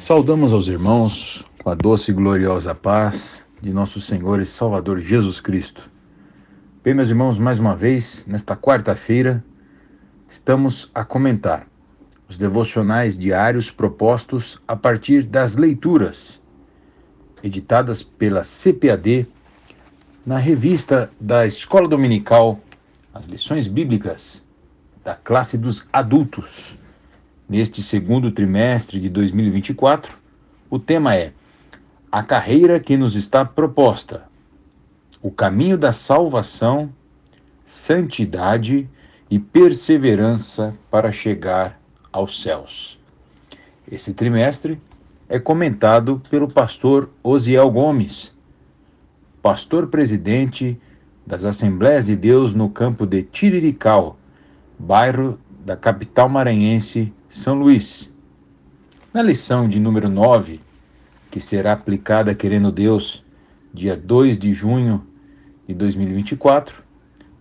Saudamos aos irmãos com a doce e gloriosa paz de nosso Senhor e Salvador Jesus Cristo. Bem, meus irmãos, mais uma vez, nesta quarta-feira, estamos a comentar os devocionais diários propostos a partir das leituras editadas pela CPAD na revista da Escola Dominical, as lições bíblicas da classe dos adultos. Neste segundo trimestre de 2024, o tema é a carreira que nos está proposta, o caminho da salvação, santidade e perseverança para chegar aos céus. Esse trimestre é comentado pelo pastor Osiel Gomes, pastor-presidente das Assembleias de Deus no campo de Tirirical, bairro da capital maranhense, São Luís. Na lição de número 9, que será aplicada, querendo Deus, dia 2 de junho de 2024,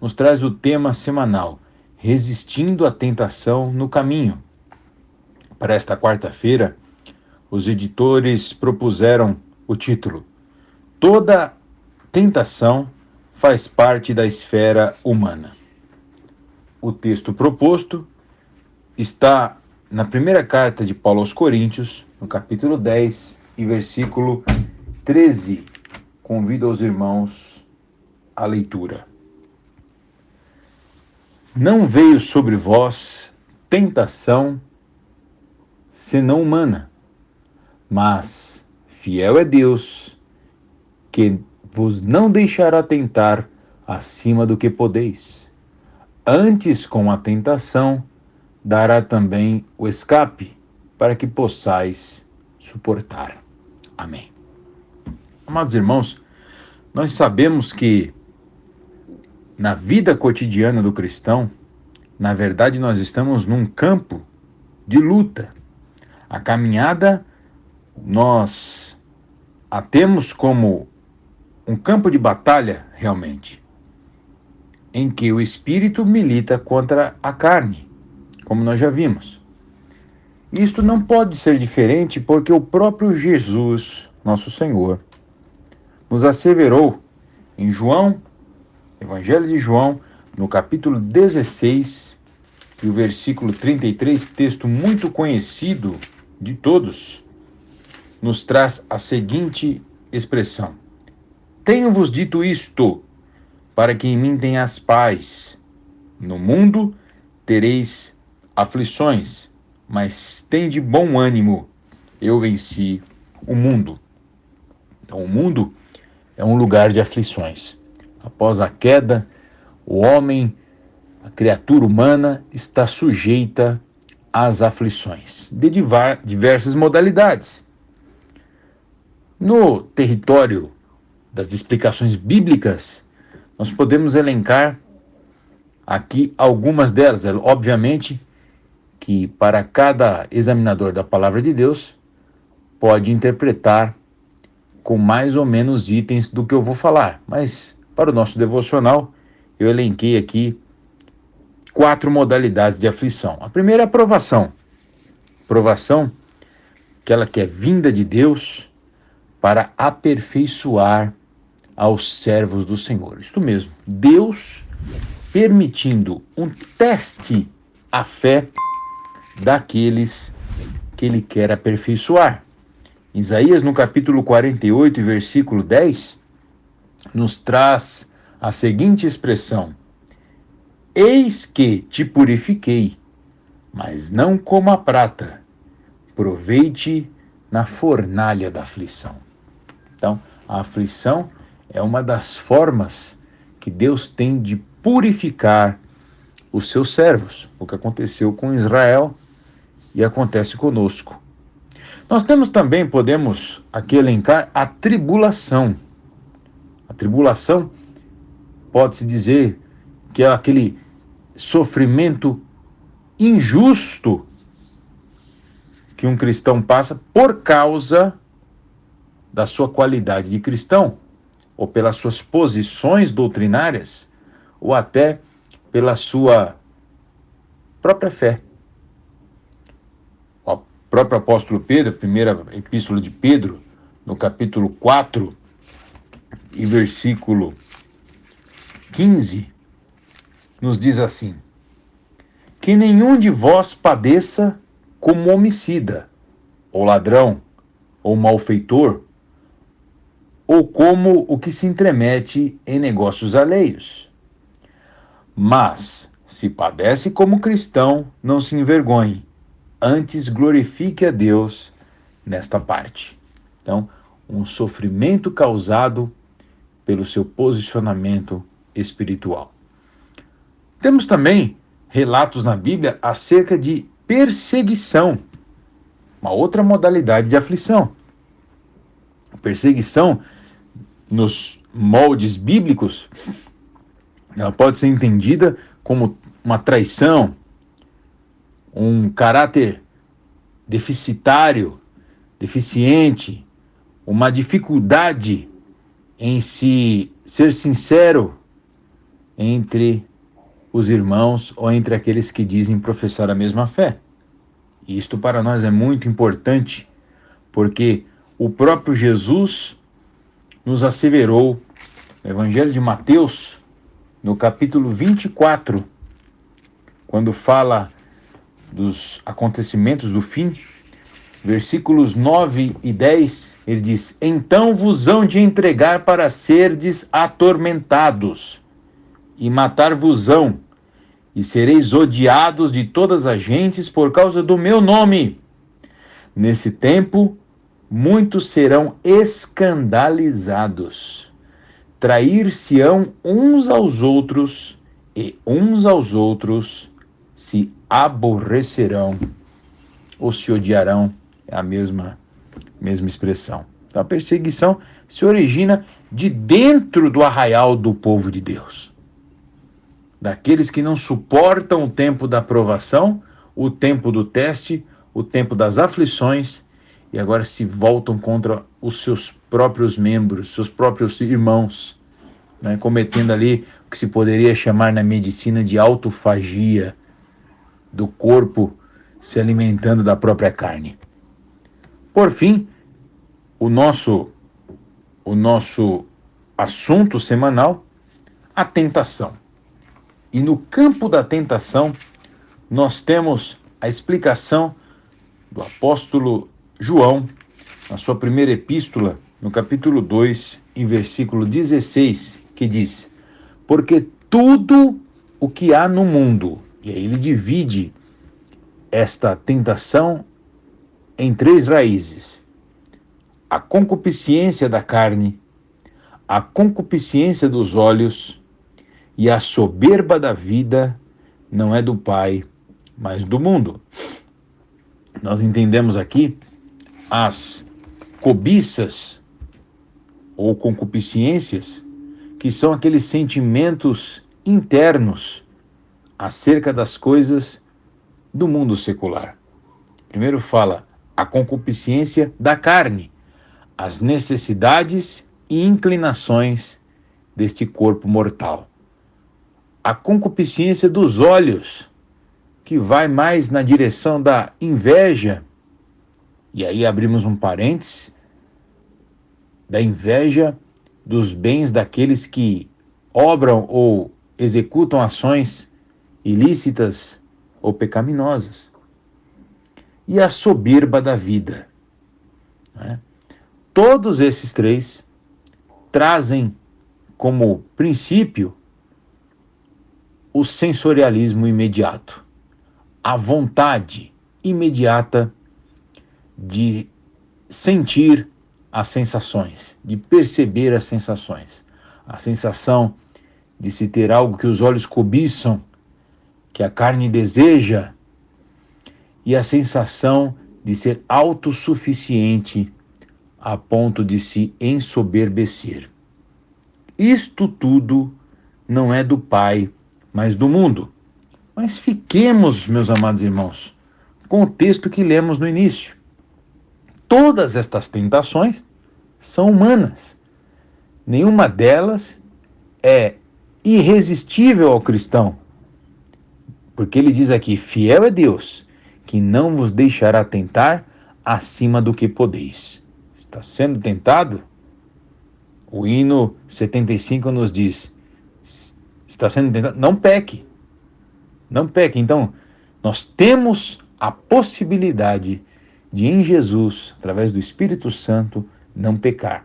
nos traz o tema semanal, Resistindo à Tentação no Caminho. Para esta quarta-feira, os editores propuseram o título Toda tentação faz parte da esfera humana. O texto proposto está na primeira carta de Paulo aos Coríntios, no capítulo 10 e versículo 13. Convido aos irmãos à leitura. Não veio sobre vós tentação senão humana, mas fiel é Deus, que vos não deixará tentar acima do que podeis. Antes, com a tentação, dará também o escape, para que possais suportar. Amém. Amados irmãos, nós sabemos que na vida cotidiana do cristão, na verdade nós estamos num campo de luta. A caminhada nós a temos como um campo de batalha realmente, em que o espírito milita contra a carne, como nós já vimos. Isto não pode ser diferente porque o próprio Jesus, nosso Senhor, nos asseverou em João, Evangelho de João, no capítulo 16, e o versículo 33, texto muito conhecido de todos, nos traz a seguinte expressão: Tenho-vos dito isto, para que em mim tenhas paz. No mundo tereis aflições, mas tende bom ânimo, eu venci o mundo. Então, o mundo é um lugar de aflições. Após a queda, o homem, a criatura humana, está sujeita às aflições de diversas modalidades. No território das explicações bíblicas, nós podemos elencar aqui algumas delas. Obviamente que para cada examinador da palavra de Deus pode interpretar com mais ou menos itens do que eu vou falar, mas para o nosso devocional eu elenquei aqui 4 modalidades de aflição. A primeira é a provação. Provação, aquela que é vinda de Deus para aperfeiçoar aos servos do Senhor. Isto mesmo, Deus permitindo um teste à fé daqueles que Ele quer aperfeiçoar. Isaías, no capítulo 48, versículo 10, nos traz a seguinte expressão: Eis que te purifiquei, mas não como a prata, provei-te na fornalha da aflição. Então, a aflição é uma das formas que Deus tem de purificar os seus servos, o que aconteceu com Israel e acontece conosco. Nós temos também, podemos aqui elencar a tribulação. A tribulação pode-se dizer que é aquele sofrimento injusto que um cristão passa por causa da sua qualidade de cristão, ou pelas suas posições doutrinárias, ou até pela sua própria fé. O próprio apóstolo Pedro, a primeira epístola de Pedro, no capítulo 4 e versículo 15, nos diz assim: que nenhum de vós padeça como homicida, ou ladrão, ou malfeitor, ou como o que se intromete em negócios alheios. Mas, se padece como cristão, não se envergonhe, antes glorifique a Deus nesta parte. Então, um sofrimento causado pelo seu posicionamento espiritual. Temos também relatos na Bíblia acerca de perseguição, uma outra modalidade de aflição. A perseguição, nos moldes bíblicos, ela pode ser entendida como uma traição, um caráter deficiente, uma dificuldade em se ser sincero entre os irmãos ou entre aqueles que dizem professar a mesma fé. E isto para nós é muito importante, porque o próprio Jesus nos asseverou, no Evangelho de Mateus, no capítulo 24, quando fala dos acontecimentos do fim, versículos 9 e 10, ele diz: então vos hão de entregar para serdes atormentados, e matar-vos-ão, e sereis odiados de todas as gentes por causa do meu nome. Nesse tempo, muitos serão escandalizados, trair-se-ão uns aos outros, e uns aos outros se aborrecerão, ou se odiarão, é a mesma expressão. Então, a perseguição se origina de dentro do arraial do povo de Deus. Daqueles que não suportam o tempo da provação, o tempo do teste, o tempo das aflições, e agora se voltam contra os seus próprios membros, seus próprios irmãos, né, cometendo ali o que se poderia chamar na medicina de autofagia, do corpo se alimentando da própria carne. Por fim, o nosso assunto semanal, a tentação. E no campo da tentação, nós temos a explicação do apóstolo João, na sua primeira epístola, no capítulo 2, em versículo 16, que diz: porque tudo o que há no mundo, e aí ele divide esta tentação em 3 raízes: a concupiscência da carne, a concupiscência dos olhos e a soberba da vida não é do Pai, mas do mundo. Nós entendemos aqui as cobiças ou concupiscências, que são aqueles sentimentos internos acerca das coisas do mundo secular. Primeiro fala a concupiscência da carne, as necessidades e inclinações deste corpo mortal. A concupiscência dos olhos, que vai mais na direção da inveja, e aí abrimos um parênteses, da inveja dos bens daqueles que obram ou executam ações ilícitas ou pecaminosas. E a soberba da vida, né? Todos esses 3 trazem como princípio o sensorialismo imediato, a vontade imediata de sentir as sensações, de perceber as sensações, a sensação de se ter algo que os olhos cobiçam, que a carne deseja, e a sensação de ser autossuficiente a ponto de se ensoberbecer. Isto tudo não é do Pai, mas do mundo. Mas fiquemos, meus amados irmãos, com o texto que lemos no início. Todas estas tentações são humanas. Nenhuma delas é irresistível ao cristão. Porque ele diz aqui: fiel é Deus, que não vos deixará tentar acima do que podeis. Está sendo tentado? O hino 75 nos diz: está sendo tentado, não peque. Não peque. Então, nós temos a possibilidade de, em Jesus, através do Espírito Santo, não pecar.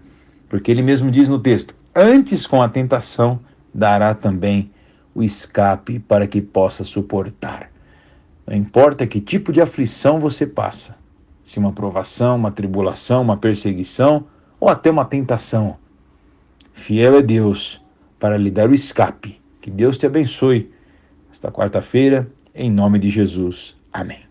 Porque ele mesmo diz no texto: antes com a tentação dará também o escape para que possa suportar. Não importa que tipo de aflição você passa, se uma provação, uma tribulação, uma perseguição ou até uma tentação, fiel é Deus para lhe dar o escape. Que Deus te abençoe esta quarta-feira, em nome de Jesus. Amém.